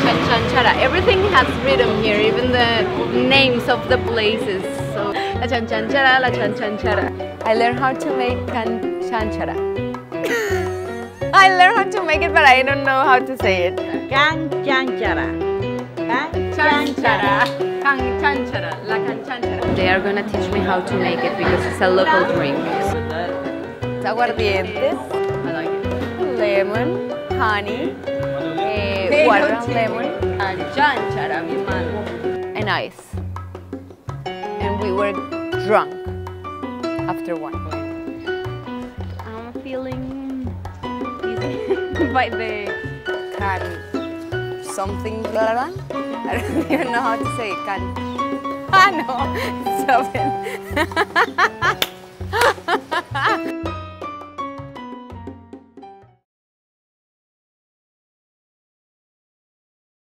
Canchanchara. Everything has rhythm here, even the names of the places. So, la Canchanchara, la Canchanchara. I learned how to make Canchanchara. I learned how to make it, but I don't know how to say it. Canchanchara. Canchanchara. Canchanchara. La Canchanchara. They are gonna teach me how to make it because it's a local drink. It's aguardiente, lemon, honey, water and lemon, Canchanchara, mi hermano, and ice. And we were drunk after one. I'm feeling easy by the something, blah, blah. I don't even know how to say it. No, stop it.